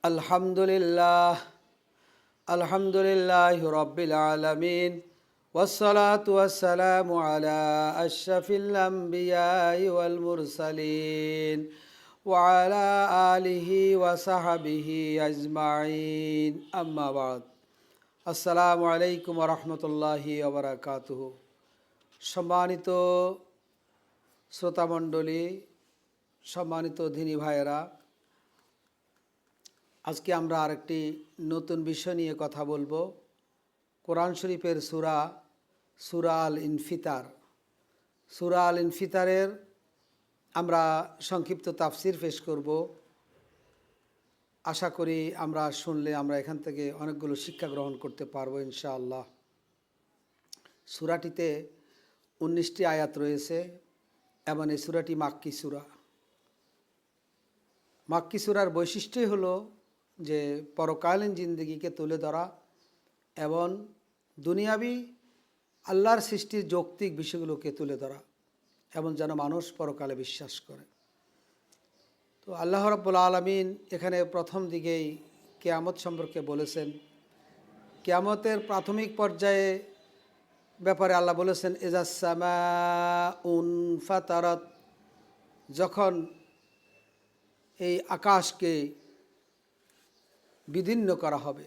আলহামদুলিল্লাহ আলহামদুলিল্লাহি রাব্বিল আলামিন ওয়াসসালাতু ওয়াসসালামু আলা আশরাফিল আমবিয়াই ওয়াল মুরসালিন ওয়া আলা আলিহি ওয়া সাহবিহি আজমাইন আম্মা বাদ। আসসালামু আলাইকুম ওয়া রাহমাতুল্লাহি ওয়া বারাকাতুহু। সম্মানিত শ্রোতামণ্ডলী, সম্মানিত দিনী ভাইয়েরা, আজকে আমরা আরেকটি নতুন বিষয় নিয়ে কথা বলবো। কোরআন শরীফের সূরা আল ইনফিতার। সূরা আল ইনফিতারের আমরা সংক্ষিপ্ত তাফসির পেশ করব। আশা করি আমরা শুনলে আমরা এখান থেকে অনেকগুলো শিক্ষা গ্রহণ করতে পারবো ইনশাআল্লাহ। সূরাটিতে 19টি আয়াত রয়েছে এবং এই সূরাটি মাক্কি সূরা। মাক্কি সূরার বৈশিষ্ট্যই হলো যে পরকালীন জিন্দেগিকে তুলে ধরা এবং দুনিয়াবি আল্লাহর সৃষ্টির যৌক্তিক বিষয়গুলোকে তুলে ধরা এবং যেন মানুষ পরকালে বিশ্বাস করে। তো আল্লাহ রাব্বুল আলামিন এখানে প্রথম দিকেই কিয়ামত সম্পর্কে বলেছেন। কিয়ামতের প্রাথমিক পর্যায়ে ব্যাপারে আল্লাহ বলেছেন ইজাস সামাউন ফাতারাত, যখন এই আকাশকে বিদীর্ণ করা হবে,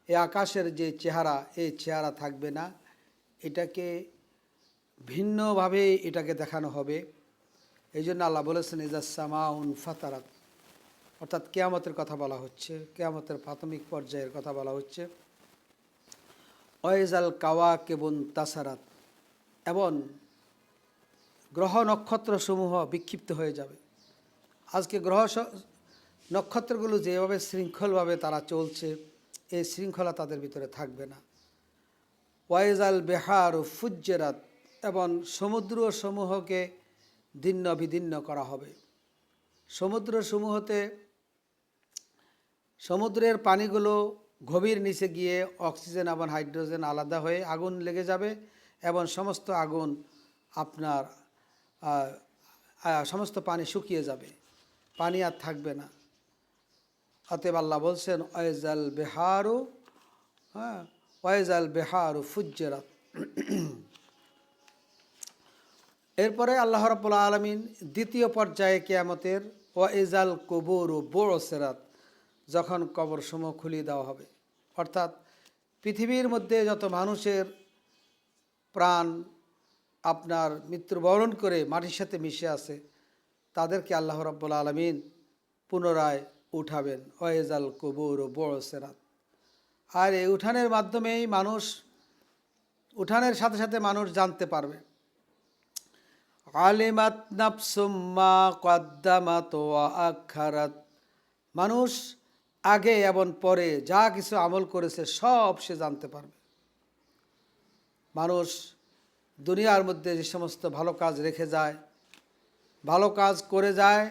এই আকাশের যে চেহারা, এই চেহারা থাকবে না, এটাকে ভিন্নভাবে এটাকে দেখানো হবে। এই জন্য আল্লাহ বলেছেন ইজাস সামাউন ফাতারাত, অর্থাৎ কিয়ামতের কথা বলা হচ্ছে, কিয়ামতের প্রাথমিক পর্যায়ের কথা বলা হচ্ছে। ওয়াইজাল কাওয়াকিবুন তাসারাত, এবং গ্রহ নক্ষত্রসমূহ বিক্ষিপ্ত হয়ে যাবে। আজকে গ্রহ নক্ষত্রগুলো যেভাবে শৃঙ্খলভাবে তারা চলছে, এই শৃঙ্খলা তাদের ভিতরে থাকবে না। ওয়াইজাল বিহারু ফুজ্জেরাত, এবং সমুদ্রসমূহকে ভিন্ন বিদীর্ণ করা হবে। সমুদ্রসমূহতে সমুদ্রের পানিগুলো গভীর নিচে গিয়ে অক্সিজেন এবং হাইড্রোজেন আলাদা হয়ে আগুন লেগে যাবে এবং সমস্ত আগুন আপনার সমস্ত পানি শুকিয়ে যাবে, পানি আর থাকবে না। অতএব আল্লাহ বলছেন ওয়াইজাল বিহারু ওয়াইজাল বিহারু ফুজ্জেরাত। এরপরে আল্লাহ রাব্বুল আলামিন দ্বিতীয় পর্যায়ে কিয়ামতের ওয়াইজাল কুবুরু বু'সিরাত, যখন কবরসমূহ খুলিয়ে দেওয়া হবে। অর্থাৎ পৃথিবীর মধ্যে যত মানুষের প্রাণ আপনার মৃত্যুবরণ করে মাটির সাথে মিশে আছে, তাদেরকে আল্লাহ রাব্বুল আলামিন পুনরায় উঠাবেন। ওয়াইজাল কুবুরু বু'সিরাত। আর এই উঠানের মাধ্যমেই মানুষ, উঠানের সাথে সাথে মানুষ জানতে পারবে আলিমাত নাফসুম মা কদ্দামাত ওয়া আখারাত, মানুষ আগে এবং পরে যা কিছু আমল করেছে সব সে জানতে পারবে। মানুষ দুনিয়ার মধ্যে যে সমস্ত ভালো কাজ রেখে যায়, ভালো কাজ করে যায়,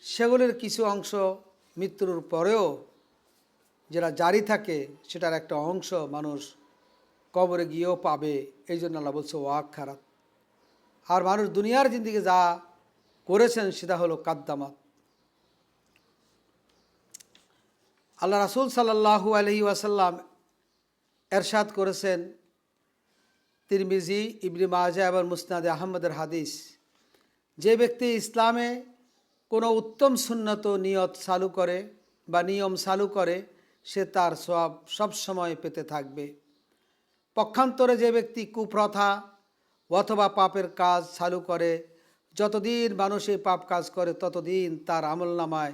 সেগুলির কিছু অংশ মৃত্যুর পরেও যেটা জারি থাকে, সেটার একটা অংশ মানুষ কবরে গিয়েও পাবে। এই জন্য আল্লাহ বলছে ওয়াক খারাপ। আর মানুষ দুনিয়ার জিন্দিগি যা করেছেন সেটা হলো কাদ্দামাত। আল্লাহ রাসূল সাল্লাল্লাহু আলাইহি ওয়াসাল্লাম এরশাদ করেছেন, তিরমিজি, ইবনে মাজাহ এবং মুসনাদে আহমদের হাদিস, যে ব্যক্তি ইসলামে কোনো উত্তম সুন্নত নিয়ত চালু করে বা নিয়ম চালু করে, সে তার সওয়াব সবসময় পেতে থাকবে। পক্ষান্তরে যে ব্যক্তি কুপ্রথা অথবা পাপের কাজ চালু করে, যতদিন মানুষ এই পাপ কাজ করে ততদিন তার আমলনামায়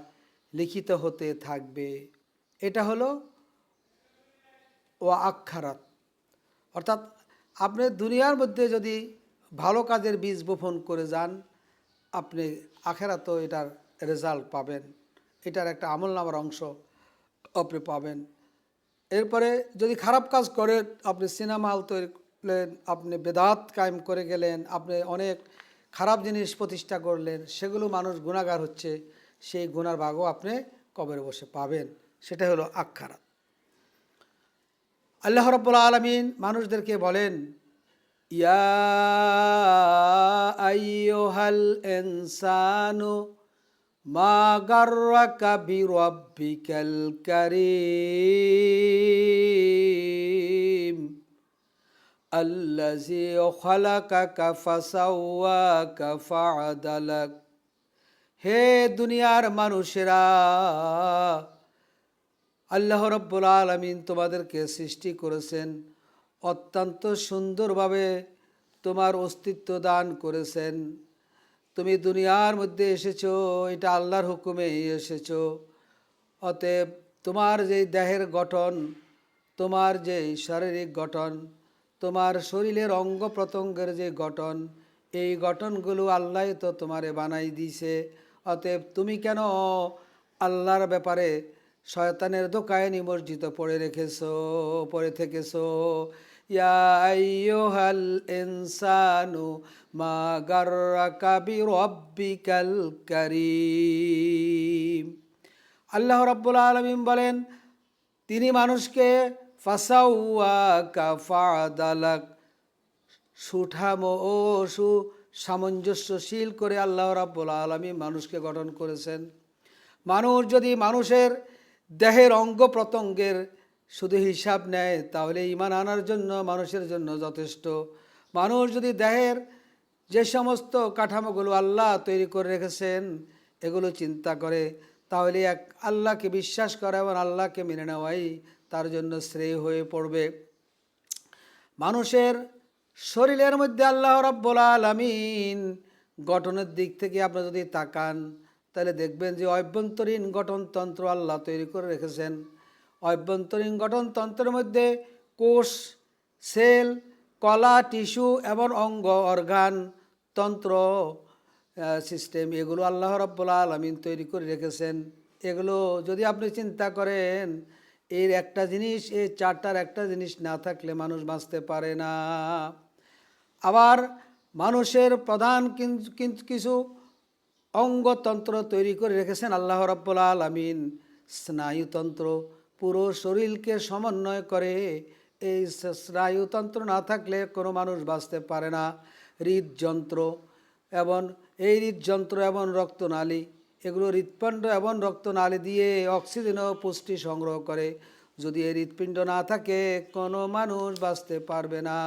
লিখিত হতে থাকবে। এটা হলো ওয়া আখারাত। অর্থাৎ আপনি দুনিয়ার মধ্যে যদি ভালো কাজের বীজ বপন করে যান, আপনি আখেরাতেও এটার রেজাল্ট পাবেন, এটার একটা আমলনামার অংশ আপনি পাবেন। এরপরে যদি খারাপ কাজ করেন, আপনি সিনেমা হল তৈরি করলেন, আপনি বেদাত কায়েম করে গেলেন, আপনি অনেক খারাপ জিনিস প্রতিষ্ঠা করলেন, সেগুলো মানুষ গুনাহগার হচ্ছে, সেই গুনার ভাগও আপনি কবরে বসে পাবেন। সেটা হলো আখারাত। আল্লাহ রাব্বুল আলামিন মানুষদেরকে বলেন, ইয়া আইয়ুহাল ইনসানু মা গাররাকা বিরাব্বিকাল কারীম আল্লাযী খালাকাকা ফাসাওয়াকা ফাআদালাক। হে দুনিয়ার মানুষেরা, আল্লাহ রাব্বুল আলামিন তোমাদেরকে সৃষ্টি করেছেন, অত্যন্ত সুন্দরভাবে তোমার অস্তিত্ব দান করেছেন। তুমি দুনিয়ার মধ্যে এসেছো, এটা আল্লাহর হুকুমে এসেছো। অতএব তোমার যে দেহের গঠন, তোমার যে শারীরিক গঠন, তোমার শরীরের অঙ্গ প্রত্যঙ্গের যে গঠন, এই গঠনগুলো আল্লাহ তো তোমারে বানাই দিয়েছে। অতএব তুমি কেন আল্লাহর ব্যাপারে শয়তানের ধোকায় নিমজ্জিত পড়ে থেকেছো। ইয়া আইয়ুহাল ইনসানু মা গাররাকা বিরাব্বিকাল কারীম। আল্লাহ রাব্বুল আলামিন বলেন, তিনি মানুষকে ফাসাওয়াকা ফাআদালাক, সুঠাম ও সুসামঞ্জস্যশীল করে আল্লাহ রাব্বুল আলামিন মানুষকে গঠন করেছেন। মানুষ যদি মানুষের দেহের অঙ্গ প্রত্যঙ্গের শুধু হিসাব নেয় তাহলে ঈমান আনার জন্য মানুষের জন্য যথেষ্ট। মানুষ যদি দেহের যে সমস্ত কাঠামোগুলো আল্লাহ তৈরি করে রেখেছেন এগুলো চিন্তা করে, তাহলে এক আল্লাহকে বিশ্বাস করা এবং আল্লাহকে মেনে নেওয়াই তার জন্য শ্রেয় হয়ে পড়বে। মানুষের শরীরের মধ্যে আল্লাহ রাব্বুল আলামিন গঠনের দিক থেকে আপনি যদি তাকান তাহলে দেখবেন যে অভ্যন্তরীণ গঠনতন্ত্র আল্লাহ তৈরি করে রেখেছেন। অভ্যন্তরীণ গঠনতন্ত্রের মধ্যে কোষ, সেল, কলা, টিস্যু এবং অঙ্গ, অর্গান, তন্ত্র, সিস্টেম, এগুলো আল্লাহ রাব্বুল আলামিন তৈরি করে রেখেছেন। এগুলো যদি আপনি চিন্তা করেন, এর একটা জিনিস, এই চারটার একটা জিনিস না থাকলে মানুষ বাঁচতে পারে না। আবার মানুষের প্রধান কিছু অঙ্গতন্ত্র তৈরি করে রেখেছেন আল্লাহ রাব্বুল আলামিন। স্নায়ুতন্ত্র পুরো শরীরকে সমন্বয় করে। এই স্নায়ুতন্ত্র না থাকলে কোনো মানুষ বাঁচতে পারে না। হৃদযন্ত্র এবং এই হৃদযন্ত্র এবং রক্তনালী, এগুলো হৃৎপিণ্ড এবং রক্তনালী দিয়ে অক্সিজেন ও পুষ্টি সংগ্রহ করে। যদি এই হৃৎপিণ্ড না থাকে কোনো মানুষ বাঁচতে পারবে না।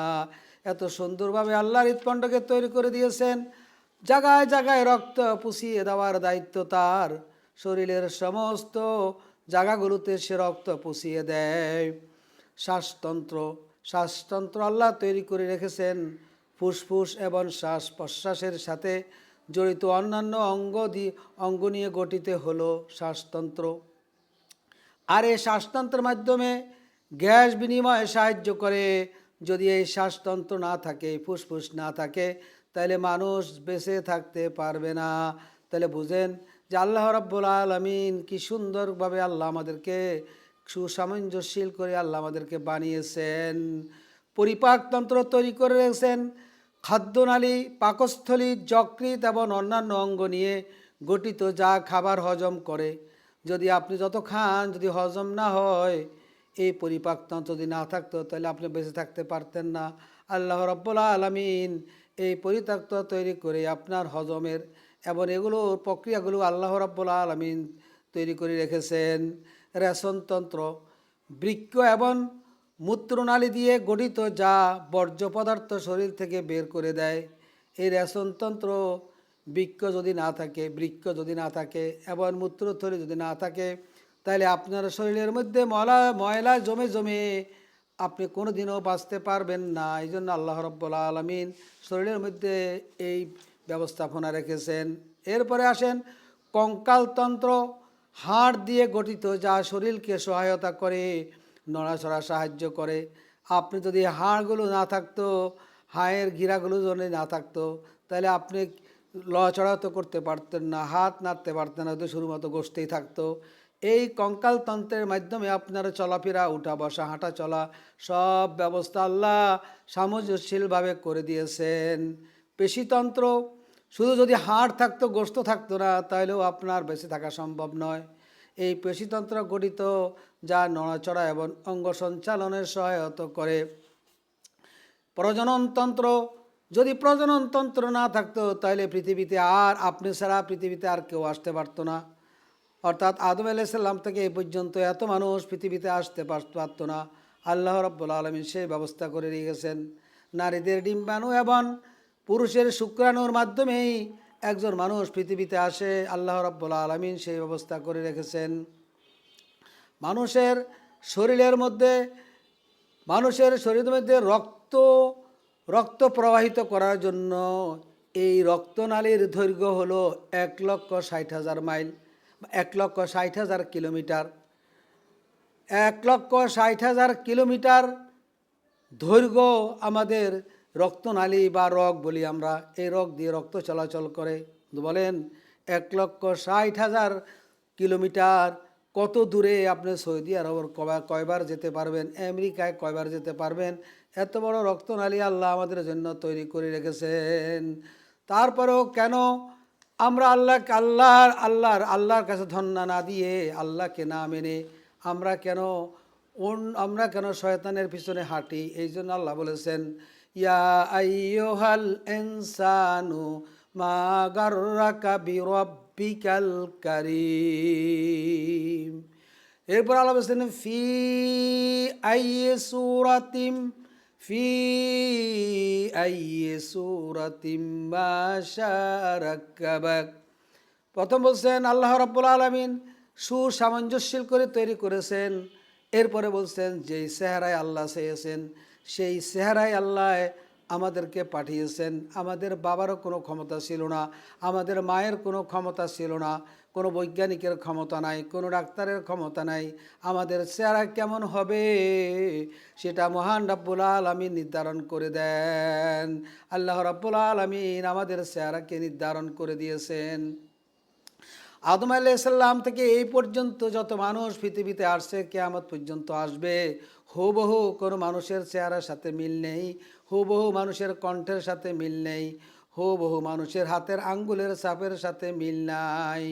এত সুন্দরভাবে আল্লাহ হৃৎপিণ্ডকে তৈরি করে দিয়েছেন। জায়গায় জায়গায় রক্ত পুষিয়ে দেওয়ার দায়িত্ব তার। শরীরের সমস্ত জায়গাগুলোতে সে রক্ত পুষিয়ে দেয়। শ্বাসতন্ত্র আল্লাহ তৈরি করে রেখেছেন। ফুসফুস এবং শ্বাস প্রশ্বাসের সাথে জড়িত অন্যান্য অঙ্গ নিয়ে গঠিত হলো শ্বাসতন্ত্র। আর এই শ্বাসতন্ত্রের মাধ্যমে গ্যাস বিনিময়ে সাহায্য করে। যদি এই শ্বাসতন্ত্র না থাকে, ফুসফুস না থাকে, তাহলে মানুষ বেঁচে থাকতে পারবে না। তাহলে বুঝেন যে আল্লাহ রাব্বুল আলামিন কি সুন্দরভাবে আল্লাহ আমাদেরকে সুসামঞ্জস্যশীল করে আল্লাহ আমাদেরকে বানিয়েছেন। পরিপাকতন্ত্র তৈরি করে রেখেছেন। খাদ্যনালী, পাকস্থলী, যকৃৎ এবং অন্যান্য অঙ্গ নিয়ে গঠিত, যা খাবার হজম করে। যদি আপনি যত খান, যদি হজম না হয়, এই পরিপাকতন্ত্র যদি না থাকতো তাহলে আপনি বেঁচে থাকতে পারতেন না। আল্লাহ রাব্বুল আলামিন এই পরিপাকতন্ত্র তৈরি করে আপনার হজমের এবং এগুলোর প্রক্রিয়াগুলো আল্লাহ রাব্বুল আলামিন তৈরি করে রেখেছেন। রেশনতন্ত্র বৃক্ক এবং মূত্রনালী দিয়ে গঠিত, যা বর্জ্য পদার্থ শরীর থেকে বের করে দেয়। এই রেশনতন্ত্র বৃক্ক যদি না থাকে এবং মূত্রথলি যদি না থাকে, তাহলে আপনার শরীরের মধ্যে ময়লা জমে আপনি কোনো দিনও বাঁচতে পারবেন না। এই জন্য আল্লাহ রাব্বুল আলামিন শরীরের মধ্যে এই ব্যবস্থাপনা রেখেছেন। এরপরে আসেন কঙ্কালতন্ত্র, হাড় দিয়ে গঠিত, যা শরীরকে সহায়তা করে, নড়াচড়া সাহায্য করে। আপনি যদি হাড়গুলো না থাকতো, হাড়ের গিরাগুলো যদি না থাকতো, তাহলে আপনি লড়াচড়া তো করতে পারতেন না, হাত নাড়তে পারতেন না, তো শুধুমাত্র গোষ্ঠেই থাকতো। এই কঙ্কালতন্ত্রের মাধ্যমে আপনার চলাফেরা, উঠা বসা, হাঁটা চলা সব ব্যবস্থা আল্লাহ সামঞ্জস্যশীলভাবে করে দিয়েছেন। পেশিতন্ত্র, শুধু যদি হাড় থাকতো, গোশত থাকতো না, তাহলেও আপনার বেঁচে থাকা সম্ভব নয়। এই পেশিতন্ত্র গঠিত, যা নড়াচড়া এবং অঙ্গ সঞ্চালনের সহায়তা করে। প্রজননতন্ত্র যদি প্রজননতন্ত্র না থাকতো তাহলে পৃথিবীতে আর আপনি ছাড়া পৃথিবীতে আর কেউ আসতে পারতো না। অর্থাৎ আদম আলাইহিস সালাম থেকে এই পর্যন্ত এত মানুষ পৃথিবীতে আসতে পারতো না। আল্লাহ রাব্বুল আলামিন সেই ব্যবস্থা করে রেখেছেন। নারীদের ডিম্বাণু এবং পুরুষের শুক্রাণুর মাধ্যমেই একজন মানুষ পৃথিবীতে আসে। আল্লাহ রাব্বুল আলামিন সেই ব্যবস্থা করে রেখেছেন। মানুষের শরীরের মধ্যে রক্ত প্রবাহিত করার জন্য এই রক্তনালীর দৈর্ঘ্য হলো 1,60,000 মাইল, 1,60,000 কিলোমিটার। 1,60,000 কিলোমিটার দৈর্ঘ্য আমাদের রক্তনালী বা রগ বলি আমরা, এই রগ দিয়ে রক্ত চলাচল করে। বলেন 1,60,000 কিলোমিটার কত দূরে আপনি সৌদি আরব কয়বার যেতে পারবেন, আমেরিকায় কয়বার যেতে পারবেন? এত বড় রক্তনালী আল্লাহ আমাদের জন্য তৈরি করে রেখেছেন। তারপরেও কেন আমরা আল্লাহর কাছে ধন্যা না দিয়ে, আল্লাহকে না মেনে আমরা কেন শয়তানের পিছনে হাঁটি? এই জন্য আল্লাহ বলেছেন, ইয়া আইয়ুহাল ইনসানু মা গাররাকা বিরাব্বিকাল কারীম। এরপর আল্লাহ বলেছেন, ফি আইয়ি সূরাতিম মা শাআ রাক্কাবাক। প্রথম বলছেন আল্লাহ রাব্বুল আলামিন সুসামঞ্জস্যশীল করে তৈরি করেছেন। এরপরে বলছেন যেই চেহারায় আল্লাহ চেয়েছেন সেই চেহারায় আল্লাহ আমাদেরকে পাঠিয়েছেন। আমাদের বাবারও কোনো ক্ষমতা ছিল না, আমাদের মায়ের কোনো ক্ষমতা ছিল না, কোনো বৈজ্ঞানিকের ক্ষমতা নাই, কোনো ডাক্তারের ক্ষমতা নাই। আমাদের চেহারা কেমন হবে সেটা মহান রাব্বুল আলামিন নির্ধারণ করে দেন। আল্লাহ রাব্বুল আলামিন আমাদের চেহারাকে নির্ধারণ করে দিয়েছেন। আদম আলাইহিস সালাম থেকে এই পর্যন্ত যত মানুষ পৃথিবীতে আসছে, কিয়ামত পর্যন্ত আসবে, হুবহু কোনো মানুষের চেহারার সাথে মিল নেই, হুবহু মানুষের কণ্ঠের সাথে মিল নেই, হুবহু মানুষের হাতের আঙ্গুলের ছাপের সাথে মিল নাই।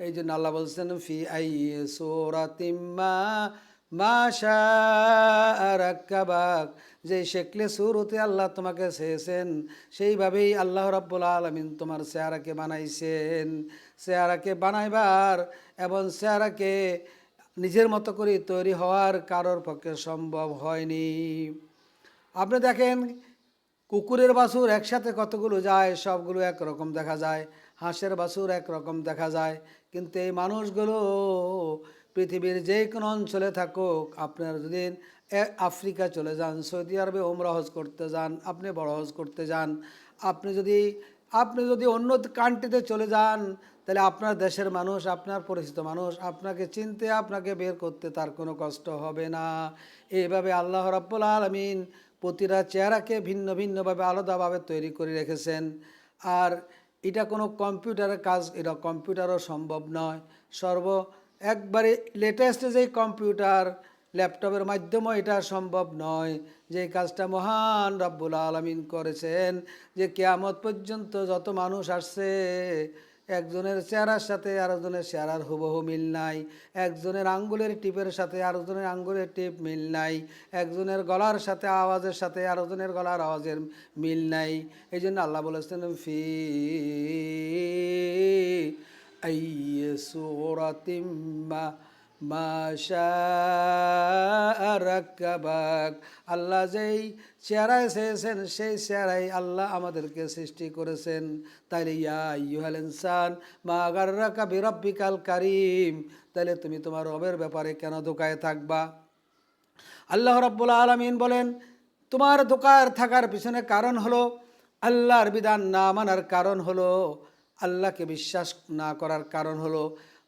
এই জন্য আল্লাহ বলছেন, ফি আইয়ি সূরাতিম মা শাআ রাক্কাবাক। যে শেকলে সুরতে আল্লাহ তোমাকে চেয়েছেন সেইভাবেই আল্লাহ রাব্বুল আলামিন তোমার চেহারাকে বানাইছেন। চেহারাকে বানাইবার এবং চেহারাকে নিজের মতো করে তৈরি হওয়ার কারোর পক্ষে সম্ভব হয়নি। আপনি দেখেন কুকুরের বাছুর একসাথে কতগুলো যায়, সবগুলো একরকম দেখা যায়। হাঁসের বাছুর একরকম দেখা যায়। কিন্তু এই মানুষগুলো পৃথিবীর যে কোনো অঞ্চলে থাকুক, আপনার যদি আফ্রিকা চলে যান, সৌদি আরবে ওমরা হজ করতে যান, আপনি বড় হজ করতে যান, আপনি যদি অন্য কান্ট্রিতে চলে যান, তাহলে আপনার দেশের মানুষ, আপনার পরিচিত মানুষ আপনাকে চিনতে, আপনাকে বের করতে তার কোনো কষ্ট হবে না। এইভাবে আল্লাহ রাব্বুল আলামিন প্রতিটা চেহারাকে ভিন্ন ভিন্নভাবে আলাদাভাবে তৈরি করে রেখেছেন। আর এটা কোনো কম্পিউটারের কাজ, এটা কম্পিউটারও সম্ভব নয়। একবারে লেটেস্ট যেই কম্পিউটার, ল্যাপটপের মাধ্যমেও এটা সম্ভব নয়। যে কাজটা মহান রাব্বুল আলামিন করেছেন, যে কিয়ামত পর্যন্ত যত মানুষ আসছে, একজনের চেহারার সাথে আরেকজনের চেহারার হুবহু মিল নাই, একজনের আঙ্গুলের টিপের সাথে আরেকজনের আঙ্গুলের টিপ মিল নাই, একজনের গলার সাথে আওয়াজের সাথে আরেকজনের গলার আওয়াজের মিল নাই। এই জন্য আল্লাহ বলেছেন, ফি আইয়ি সূরাতিম মা শাআ রাক্কাবাক। আল্লাহ যেই চেহারায় চেয়েছেন সেই চেহারায় আল্লাহ আমাদেরকে সৃষ্টি করেছেন। তাইলে ইয়া আইয়ুহাল ইনসান মা গাররাকা বিরাব্বিকাল কারীম, তাইলে তুমি তোমার রবের ব্যাপারে কেন ধোঁকায় থাকবা? আল্লাহ রাব্বুল আলামিন বলেন, তোমার ধোঁকার থাকার পিছনে কারণ হলো, আল্লাহর বিধান না মানার কারণ হলো, আল্লাহকে বিশ্বাস না করার কারণ হলো,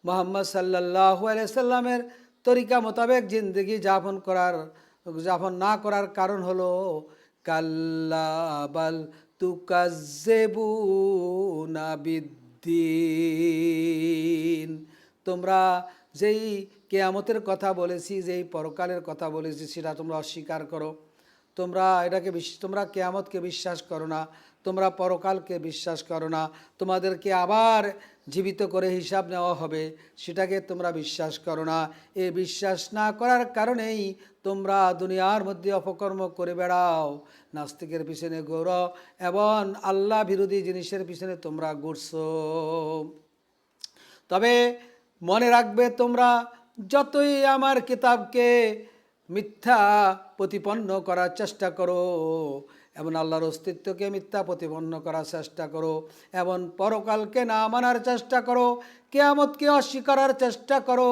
মুহাম্মদ সাল্লাল্লাহু আলাইহি সাল্লামের তরিকা মোতাবেক জিন্দেগি যাপন না করার কারণ হলো, কাল্লা বাল তুকাজ্জিবুনা বিদ্দিন। তোমরা যেই কিয়ামতের কথা বলেছি, যেই পরকালের কথা বলেছি, সেটা তোমরা অস্বীকার করো। তোমরা কিয়ামতকে বিশ্বাস করো না, তোমরা পরকালকে বিশ্বাস করো না, তোমাদেরকে আবার জীবিত করে হিসাব নেওয়া হবে, সেটাকে তোমরা বিশ্বাস করো না। এই বিশ্বাস না করার কারণেই তোমরা দুনিয়ার মধ্যে অপকর্ম করে বেড়াও, নাস্তিকের পিছনে ঘোরো এবং আল্লাহ বিরোধী জিনিসের পিছনে তোমরা ঘুরছো। তবে মনে রাখবে, তোমরা যতই আমার কিতাবকে মিথ্যা প্রতিপন্ন করার চেষ্টা করো এবং আল্লাহর অস্তিত্বকে মিথ্যা প্রতিপন্ন করার চেষ্টা করো এবং পরকালকে না মানার চেষ্টা করো, কিয়ামতকে অস্বীকারের চেষ্টা করো,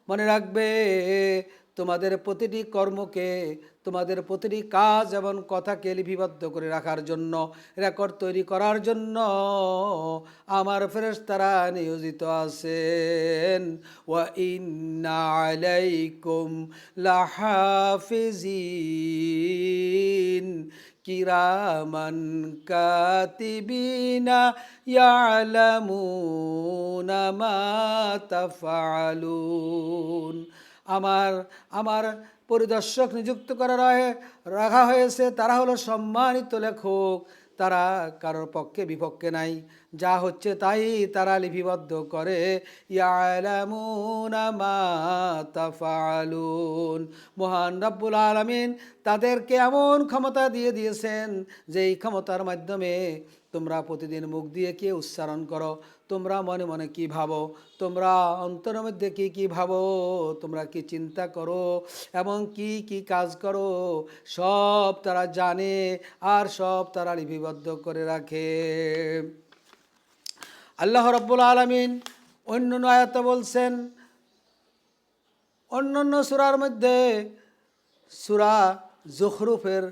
মনে রাখবে তোমাদের প্রতিটি কর্মকে, তোমাদের প্রতিটি কাজ এবং কথাকে লিপিবদ্ধ করে রাখার জন্য, রেকর্ড তৈরি করার জন্য আমার ফেরেশতারা নিয়োজিত আছেন। ওয়া ইন্না আলাইকুম লাহাফিজিন কিরামান কাতিবিনা ইয়ালামুনা মা তাফআলুন। আমার পরিদর্শক নিযুক্ত রাখা হয়েছে, তারা হলো সম্মানিত লেখক, তারা কারোর পক্ষে বিপক্ষে নাই, যা হচ্ছে তাই তারা লিপিবদ্ধ করে। ইয়ালামুনা মা তাফআলুন। মহান রব্বুল আলামিন তাদেরকে এমন ক্ষমতা দিয়েছেন যে এই ক্ষমতার মাধ্যমে তোমরা প্রতিদিন মুখ দিয়ে কি উচ্চারণ করো, তোমরা মনে মনে কি ভাবো, তোমরা অন্তরের মধ্যে কি ভাবো, তোমরা কি চিন্তা করো এবং কি কাজ করো, সব তারা জানে আর সব তারা লিপিবদ্ধ করে রাখে। আল্লাহ রাব্বুল আলামিন অন্য আয়াতে বলছেন, অন্যান্য সূরার মধ্যে সূরা যুখরুফের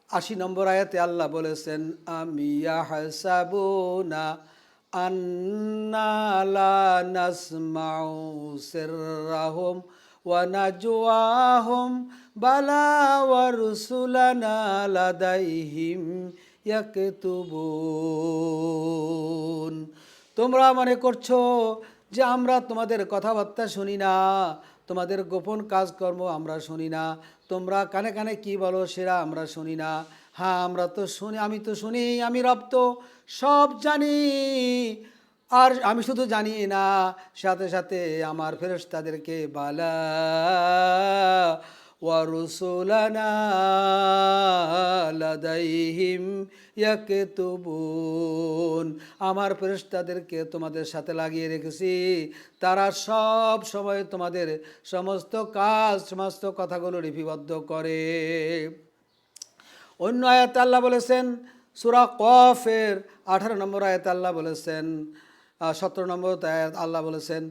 ৮০ নম্বর আয়াতে আল্লাহ বলেছেন, আমি ইয়াহসাবুনা আন্না লা নাসমাউ সিররাহুম ওয়া নাজওয়াহুম বালা ওয়া রুসুলানা লাদাইহিম ইয়াকতুবুন। তোমরা মনে করছো যে আমরা তোমাদের কথাবার্তা শুনি না, তোমাদের গোপন কাজকর্ম আমরা শুনি না, তোমরা কানে কানে কি বলো সেটা আমরা শুনি না। হ্যাঁ, আমরা তো শুনি, আমি তো শুনি, আমি রব তো সব জানি। আর আমি শুধু জানি না, সাথে সাথে আমার ফেরেশতাদেরকে বালা ওয়া রুসুলানা লাদাইহিম ইয়াকতুবুন। আমার ফেরেশতাদেরকে তোমাদের সাথে লাগিয়ে রেখেছি, তারা সব সময় তোমাদের সমস্ত কাজ, সমস্ত কথাগুলো লিপিবদ্ধ করে। অন্য আয়াতে আল্লাহ বলেছেন, সূরা কফের 18 নম্বর আয়াতে আল্লাহ বলেছেন, 17 নম্বর আয়াত আল্লাহ বলেছেন,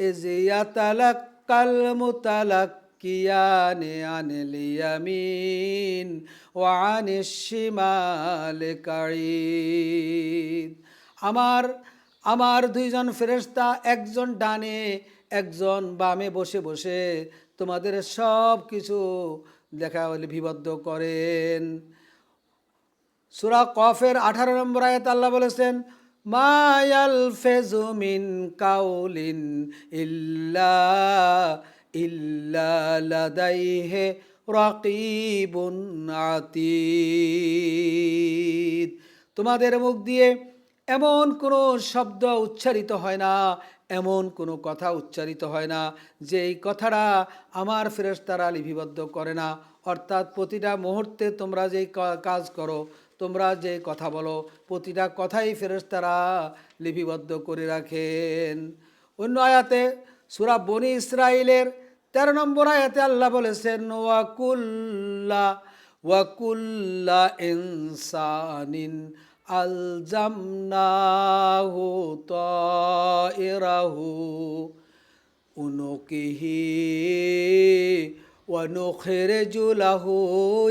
ইজিয়াতালাক্কাল মুতালাক্কিয়ানি আনিল ইয়ামিন ওয়া আনিশ শিমালি কাঈদ। আমার দুইজন ফেরেশতা, একজন ডানে একজন বামে বসে বসে তোমাদের সব কিছু লিপিবদ্ধ করেন। সূরা কফের 18 নম্বর আয়াত আল্লাহ বলেছেন, মা ইয়ালফিযু মিন কাউলিন ইল্লা লাদাইহি রাকীবুন আতীদ। তোমাদের মুখ দিয়ে এমন কোনো শব্দ উচ্চারিত হয় না, এমন কোনো কথা উচ্চারিত হয় না যে এই কথাটা আমার ফেরেশতারা লিপিবদ্ধ করে না। অর্থাৎ প্রতিটা মুহূর্তে তোমরা যেই কাজ করো, তোমরা যে কথা বলো, প্রতিটা কথাই ফেরেশতারা লিপিবদ্ধ করে রাখেন। অন্য আয়াতে সূরা বনি ইসরাইলের 13 নম্বর আয়াতে আল্লাহ বলেছেন, ওয়াকুল্লা ইনসানিন আলজামনাহু তাইরাহু উনুকিহি ওয়া নুখরিজু লাহু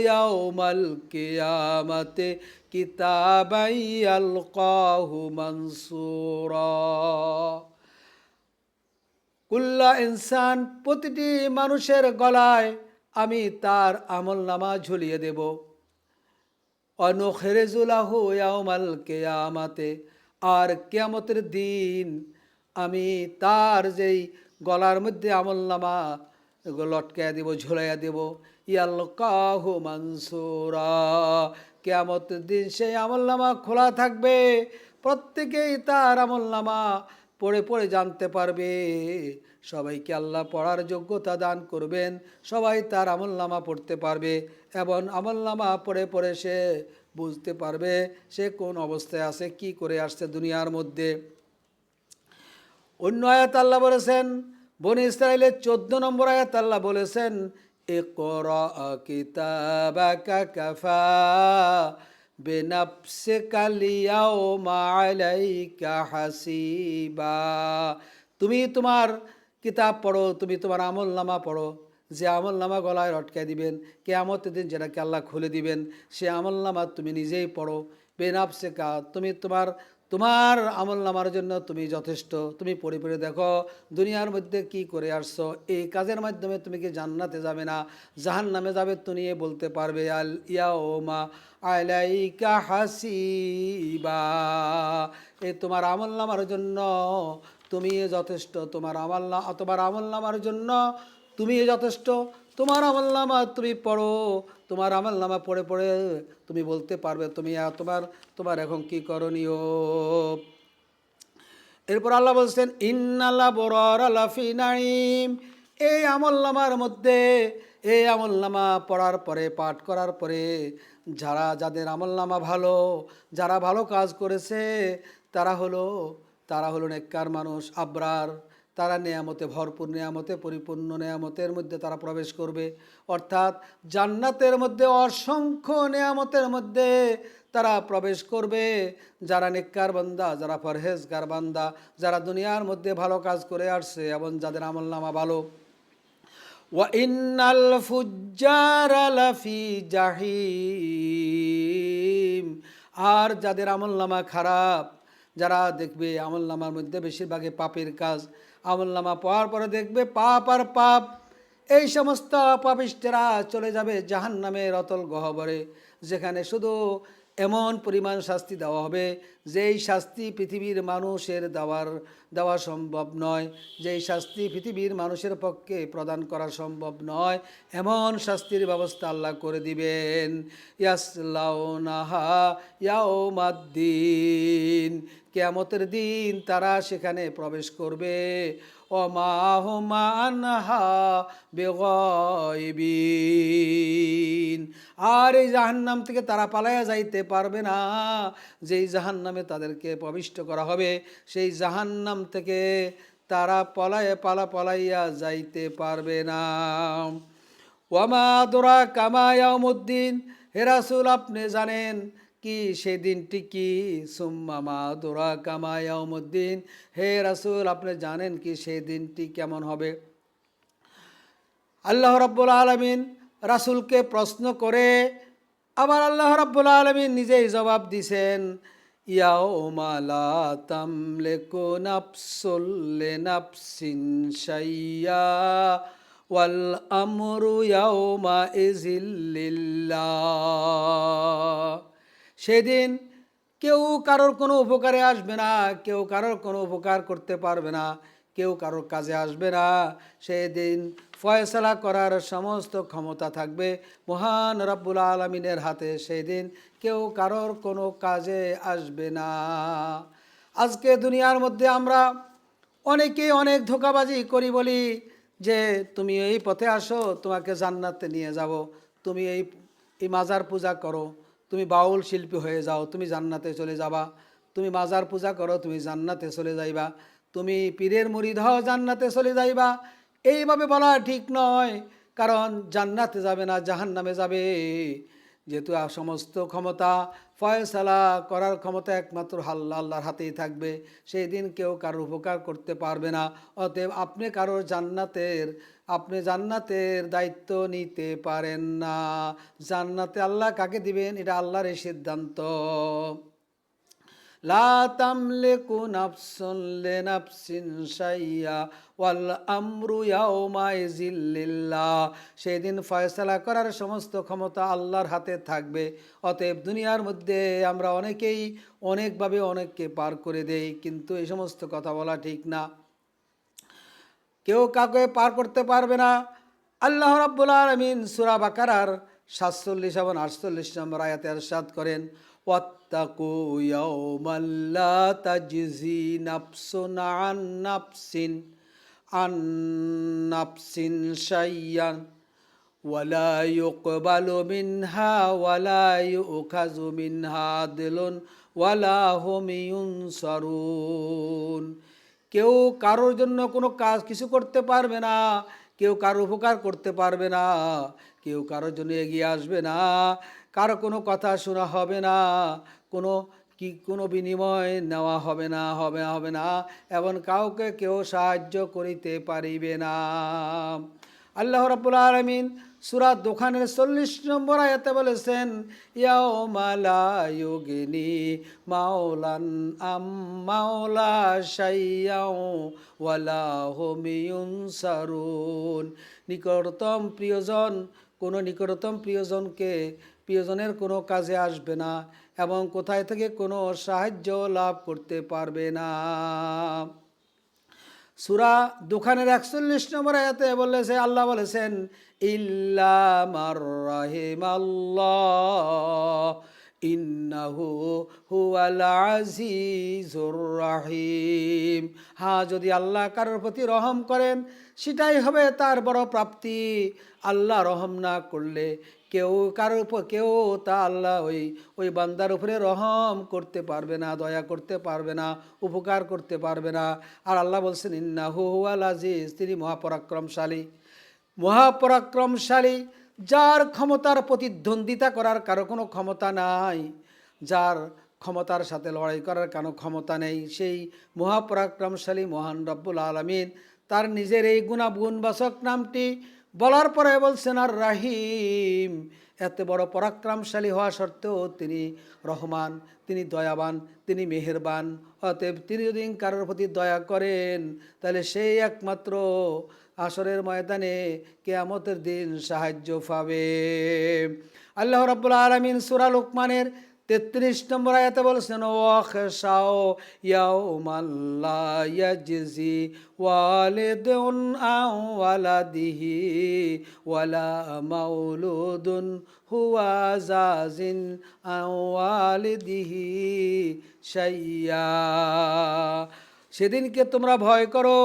ইয়াওমাল কিয়ামাতি কিতাবান ইয়ালকাহু মানসুরা। কুল্লা ইনসান, প্রতিটি মানুষের গলায় আমি তার আমলনামা ঝুলিয়ে দেব। অনুখরিজু লাহু ইয়াওমাল কিয়ামাতে, আর কিয়ামতের দিন আমি তার যেই গলার মধ্যে আমলনামা লটকায়া দেব, ঝুলাইয়া দেব। ইয়ালকাহু মানসুরা, কিয়ামতের দিন সেই আমলনামা খোলা থাকবে, প্রত্যেকেই তার আমলনামা পড়ে পড়ে জানতে পারবে। সবাইকে আল্লাহ পড়ার যোগ্যতা দান করবেন, সবাই তার আমলনামা পড়তে পারবে এবং আমলনামা পড়ে পড়ে সে বুঝতে পারবে সে কোন অবস্থায় আছে, কি করে আসছে দুনিয়ার মধ্যে। অন্য আয়াত আল্লাহ বলেছেন, বনি ইসরাইলের 14 নম্বর আয়াত আল্লাহ বলেছেন, ইকরা কিতাবাকা কাফা বিনাফসিকা লিয়াউমা আলাইকা হাসিবা। তুমি তোমার কিতাব পড়ো, তুমি তোমার আমলনামা পড়ো, যে আমলনামা গলায় লটকায় দিবেন কিয়ামতের দিন, যেটাকে আল্লাহ খুলে দিবেন, সে আমলনামা তুমি নিজেই পড়ো। বেনাফসিকা, তুমি তোমার তোমার আমলনামার জন্য তুমি যথেষ্ট। তুমি পড়ে পড়ে দেখো দুনিয়ার মধ্যে কি করে আসছো, এই কাজের মাধ্যমে তুমি কি জান্নাতে যাবে না জাহান্নামে যাবে, তুমি বলতে পারবে আল ইয়াউমা আলাইকা হাসিবা। এই তোমার আমলনামার জন্য তুমি যথেষ্ট, তোমার আমলনামার জন্য তুমি যথেষ্ট। তোমার আমলনামা তুমি পড়ো, তোমার আমলনামা পড়ে পড়ে তুমি বলতে পারবে তুমি তোমার এখন কি করণীয়। এরপর আল্লাহ বলছেন, ইন্নাল আবরারা লাফি নাঈম। এই আমলনামার মধ্যে, এই আমলনামা পড়ার পরে, পাঠ করার পরে যাদের আমলনামা ভালো, যারা ভালো কাজ করেছে তারা হলো নেককার মানুষ, আবরার। তারা নেয়ামতে ভরপুর, নেয়ামতে পরিপূর্ণ, নেয়ামতের মধ্যে তারা প্রবেশ করবে। অর্থাৎ জান্নাতের মধ্যে অসংখ্য নেয়ামতের মধ্যে তারা প্রবেশ করবে। যারা নেককার বান্দা, যারা পরহেজগার বান্দা, যারা দুনিয়ার মধ্যে ভালো কাজ করে আসছে এবং যাদের আমলনামা ভালো। ওয়া ইন্নাল ফুজ্জারা লাফি জাহিম। আর যাদের আমলনামা খারাপ, যারা দেখবে আমলনামার মধ্যে বেশিরভাগই পাপের কাজ, আমলনামা পড়ার পরে দেখবে পাপ আর পাপ, এই সমস্ত পাপিষ্টেরা চলে যাবে জাহান্নামের অতল গহ্বরে, যেখানে শুধু এমন পরিমাণ শাস্তি দেওয়া হবে যেই শাস্তি পৃথিবীর মানুষের দেওয়া সম্ভব নয়, যেই শাস্তি পৃথিবীর মানুষের পক্ষে প্রদান করা সম্ভব নয়, এমন শাস্তির ব্যবস্থা আল্লাহ করে দিবেন। ইয়াসলাউনাহা ইয়াউমাদ্দিন। কিয়ামতের দিন তারা সেখানে প্রবেশ করবে। ওমা হুম আনহা বিগাইবিন। আর এই জাহান্নাম থেকে তারা পালাইয়া যাইতে পারবে না। যেই জাহান্নামে তাদেরকে প্রবিষ্ট করা হবে, সেই জাহান্নাম থেকে তারা পালাইয়া যাইতে পারবে না। ওয়ামা আদরাকা মা ইয়াউমুদ্দিন। হে রাসূল, আপনি জানেন কি সেই দিনটি কি? সুম্মা মা আদরাকা মা ইয়াউমুদ্দিন। হে রাসূল, আপনি জানেন কি সেই দিনটি কেমন হবে? আল্লাহ রাব্বুল আলামিন রাসূলকে প্রশ্ন করে আবার আল্লাহ রাব্বুল আলামিন নিজেই জবাব দিছেন, ইয়াউমা লা তামলিকু নাফসুল লিনাফসিন শাইয়্যা ওয়াল আমরু ইয়াউমা ইযিল লিল্লাহ। সেদিন কেউ কারোর কোনো উপকারে আসবে না, কেউ কারোর কোনো উপকার করতে পারবে না, কেউ কারোর কাজে আসবে না। সেদিন ফয়সালা করার সমস্ত ক্ষমতা থাকবে মহান রব্বুল আলামিনের হাতে। সেদিন কেউ কারোর কোনো কাজে আসবে না। আজকে দুনিয়ার মধ্যে আমরা অনেকেই অনেক ধোঁকাবাজি করি, বলি যে তুমি এই পথে আসো, তোমাকে জান্নাতে নিয়ে যাব, তুমি এই মাজার পূজা করো, তুমি বাউল শিল্পী হয়ে যাও, তুমি জান্নাতে চলে যাবা, তুমি মাজার পূজা করো, তুমি জান্নাতে চলে যাইবা, তুমি পীরের মুরিদ হও, জান্নাতে চলে যাইবা। এইভাবে বলা ঠিক নয়, কারণ জান্নাতে যাবে না, জাহান্নামে যাবে। যেহেতু সমস্ত ক্ষমতা, ফয়সালা করার ক্ষমতা একমাত্র আল্লাহর হাতেই থাকবে। সেই দিন কেউ কারোর উপকার করতে পারবে না। অতএব আপনি জান্নাতের দায়িত্ব নিতে পারেন না। জান্নাতে আল্লাহ কাকে দিবেন এটা আল্লাহর সিদ্ধান্ত। লা তামলিকু নাফসুন লিনাফসিন শাইয়্যা ওয়াল আমরু ইয়াউমা ইযিল লিল্লাহ। সেদিন ফয়সালা করার সমস্ত ক্ষমতা আল্লাহর হাতে থাকবে। অতএব দুনিয়ার মধ্যে আমরা অনেকেই অনেকভাবে অনেককে পার করে দেই, কিন্তু এই সমস্ত কথা বলা ঠিক না। কেউ কাউকে পার করতে পারবে না। আল্লাহ রাব্বুল আলামিন সূরা বাকারার 47 এবং 48 নম্বর আয়াতে ইরশাদ করেন, ওয়াত্তাকু ইয়াওমান লা তাজজি নাফসুন আন নাফসিন শাইয়ান ওয়ালা ইউকবালু মিনহা ওয়ালা ইউখাযু মিনহা আদলুন ওয়ালা হুম ইউনসারুন। কেউ কারোর জন্য কোনো কাজ কিছু করতে পারবে না, কেউ কারো উপকার করতে পারবে না, কেউ কারোর জন্য এগিয়ে আসবে না, কারো কোনো কথা শোনা হবে না, কোনো বিনিময় নেওয়া হবে না এবং কাউকে কেউ সাহায্য করিতে পারিবে না। আল্লাহ রাব্বুল আলামিন সূরা দোখানের 40 নম্বর আয়াতে বলেছেন, ইয়াউমা লা ইউগনি মাওলান আম মাওলা শাইয়াও ওয়ালা হুম ইউনসারুন। নিকটতম প্রিয়জনের কোনো কাজে আসবে না এবং কোথায় থেকে কোনো সাহায্য লাভ করতে পারবে না। সূরা দোখানের 41 নম্বর আয়াতে বলেছে, আল্লাহ বলেছেন, ইল্লা মার রাহিমাল্লাহ ইন্নাহু হুয়াল আজিজুর রাহিম। হ্যাঁ, যদি আল্লাহ কারোর প্রতি রহম করেন সেটাই হবে তার বড় প্রাপ্তি। আল্লাহ রহম না করলে কেউ তা আল্লাহ ওই বান্দার উপরে রহম করতে পারবে না, দয়া করতে পারবে না, উপকার করতে পারবে না। আর আল্লাহ বলছেন, ইন্নাহু হুয়াল আজিজ, তিনি মহাপরাক্রমশালী, যার ক্ষমতার প্রতিদ্বন্দ্বিতা করার কারো কোনো ক্ষমতা নাই, যার ক্ষমতার সাথে লড়াই করার কোনো ক্ষমতা নেই, সেই মহাপরাক্রমশালী মহান রব্বুল আলামিন তার নিজের এই গুণবাচক নামটি বলার পরে বলছেন আর রাহিম। এত বড় পরাক্রমশালী হওয়া সত্ত্বেও তিনি রহমান, তিনি দয়াবান, তিনি মেহেরবান। অতএব তিনি যদি কারোর প্রতি দয়া করেন তাহলে সেই একমাত্র আসরের ময়দানে কিয়ামতের দিন সাহায্য পাবে। আল্লাহ রাব্বুল আলামিন সূরা লুকমানের 33 নম্বর আয়াতে বলছেন, ওয়াখশাও ইয়াউমান লা ইয়াজজি ওয়ালিদুন আন ওয়ালাদিহি ওয়ালা মাউলুদুন হুয়া জাজিন আন ওয়ালিদিহি শাইয়া। সেদিনকে তোমরা ভয় করো,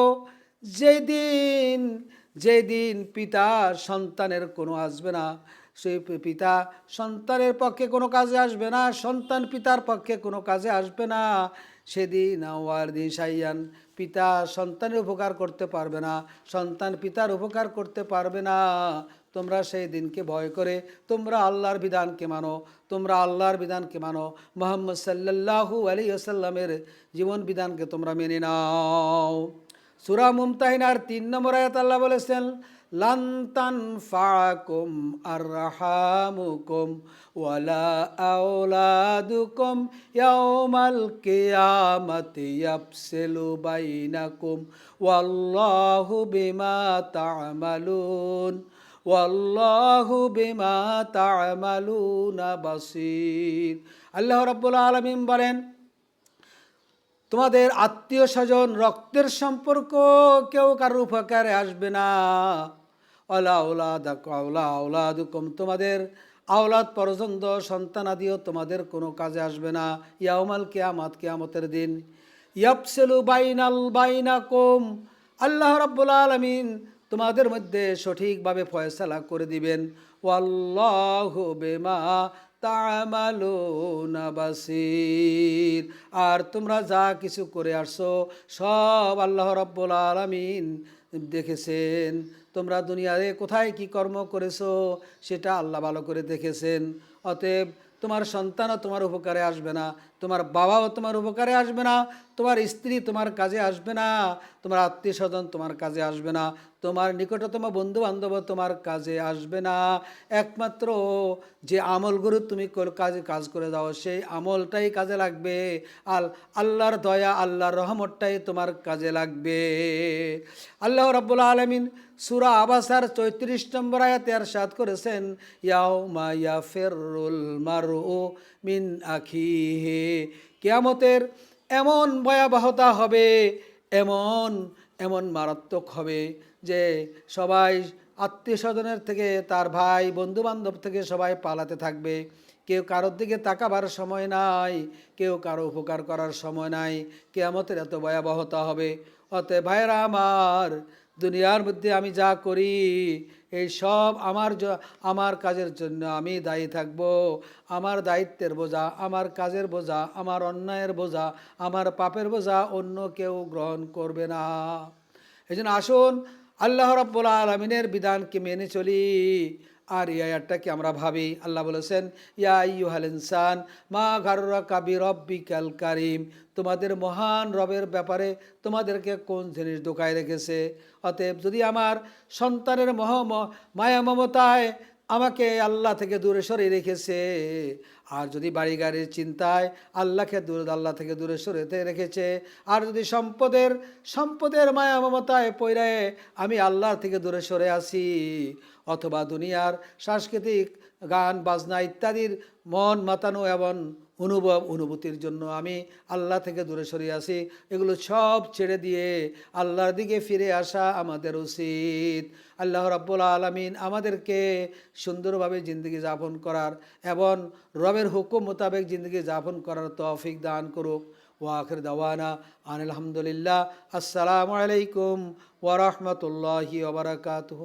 যেদিন পিতা সন্তানের কোনো আসবে না, সেই পিতা সন্তানের পক্ষে কোনো কাজে আসবে না, সন্তান পিতার পক্ষে কোনো কাজে আসবে না। সেদিন ওয়ালিদিন শাইয়ান, পিতা সন্তানের উপকার করতে পারবে না, সন্তান পিতার উপকার করতে পারবে না। তোমরা সেই দিনকে ভয় করে তোমরা আল্লাহর বিধানকে মানো, মুহাম্মদ সাল্লাল্লাহু আলাইহি ওয়াসাল্লামের জীবন বিধানকে তোমরা মেনে নাও। সূরা মুমতাহিনার 3 নম্বর আয়াত আল্লাহ বলেছেন, লান তানফাকুম আরহামুকুম ওয়ালা আওলাদুকুম ইয়াউমাল কিয়ামাতি ইয়াফসিলু বাইনাকুম ওয়াল্লাহু বিমা তা'মালুনা বাসীর। আল্লাহ রাব্বুল আলামিন বলেন, তোমাদের আত্মীয় স্বজন, রক্তের সম্পর্ক কেউ কারোর উপকারে আসবে না। ওয়ালা আওলাদুকুম, তোমাদের আওলাদ পর্যন্ত সন্তানাদিও তোমাদের কোনো কাজে আসবে না। ইয়াউমাল কিয়ামাত, কিয়ামতের দিন। ইয়াফসিলু বাইনাকুম, আল্লাহ রাব্বুল আলামিন তোমাদের মধ্যে সঠিকভাবে ফয়সালা করে দিবেন। ওয়াল্লাহু বিমা তা'মালুনা বাসীর, আর তোমরা যা কিছু করে আসছো সব আল্লাহ রাব্বুল আলামিন দেখেছেন। তোমরা দুনিয়াতে কোথায় কি কর্ম করেছো সেটা আল্লাহ ভালো করে দেখেছেন। অতএব তোমার সন্তানও তোমার উপকারে আসবে না, তোমার বাবাও তোমার উপকারে আসবে না, তোমার স্ত্রী তোমার কাজে আসবে না, তোমার আত্মীয় স্বজন তোমার কাজে আসবে না, তোমার নিকটতম বন্ধু বান্ধব তোমার কাজে আসবে না। একমাত্র যে আমলগুলো তুমি কাজ করে দাও সেই আমলটাই কাজে লাগবে। আল্লাহর দয়া, আল্লাহর রহমতটাই তোমার কাজে লাগবে। আল্লাহ রাব্বুল আলামিন সূরা আবাসার 34 নম্বর আয়াতে ইরশাদ করেছেন, ইয়াউমা ইয়াফিরুল মারউ মিন আখিহি, কিয়ামতের এমন ভয়াবহতা হবে, এমন মারাত্মক হবে যে সবাই আত্মীয় স্বজনের থেকে, তার ভাই বন্ধু বান্ধব থেকে সবাই পালাতে থাকবে। কেউ কারোর দিকে তাকাবার সময় নাই, কেউ কারো উপকার করার সময় নাই। কিয়ামতের এত ভয়াবহতা হবে। অতএব ভাইরা আমার, দুনিয়ার মধ্যে আমি যা করি এই সব আমার কাজের জন্য আমি দায়ী থাকব। আমার দায়িত্বের বোঝা, আমার কাজের বোঝা, আমার অন্যায়ের বোঝা, আমার পাপের বোঝা অন্য কেউ গ্রহণ করবে না। এই জন্য আসুন আল্লাহ রাব্বুল আলামিনের বিধানকে মেনে চলি। আর এই আয়াতটাকে আমরা ভাবি, আল্লাহ বলেছেন, ইয়া আইয়ুহাল ইনসান মা গাররাকা বিরব্বিকাল কারীম, তোমাদের মহান রবের ব্যাপারে তোমাদেরকে কোন জিনিস ধোকায় রেখেছে। অতএব যদি আমার সন্তানের মায়া মমতায় আমাকে আল্লাহ থেকে দূরে সরিয়ে রেখেছে, আর যদি বাড়ি গাড়ির চিন্তায় আল্লাহ থেকে দূরে সরিয়ে রেখেছে, আর যদি সম্পদের মায়া মমতায় পইরে আমি আল্লাহ থেকে দূরে সরে আসি, অথবা দুনিয়ার সাংস্কৃতিক গান বাজনা ইত্যাদির মন মাতানো এবং অনুভূতির জন্য আমি আল্লাহ থেকে দূরে সরিয়ে আসি, এগুলো সব ছেড়ে দিয়ে আল্লাহর দিকে ফিরে আসা আমাদের উচিত। আল্লাহ রাব্বুল আলামিন আমাদেরকে সুন্দরভাবে জিন্দগি যাপন করার এবং রবের হুকুম মোতাবেক জিন্দগি যাপন করার তৌফিক দান করুক। ওয়া আখির দাওয়ানা আনিল হামদুলিল্লাহ। আসসালামু আলাইকুম ওয়া রাহমাতুল্লাহি ওয়া বারাকাতুহু।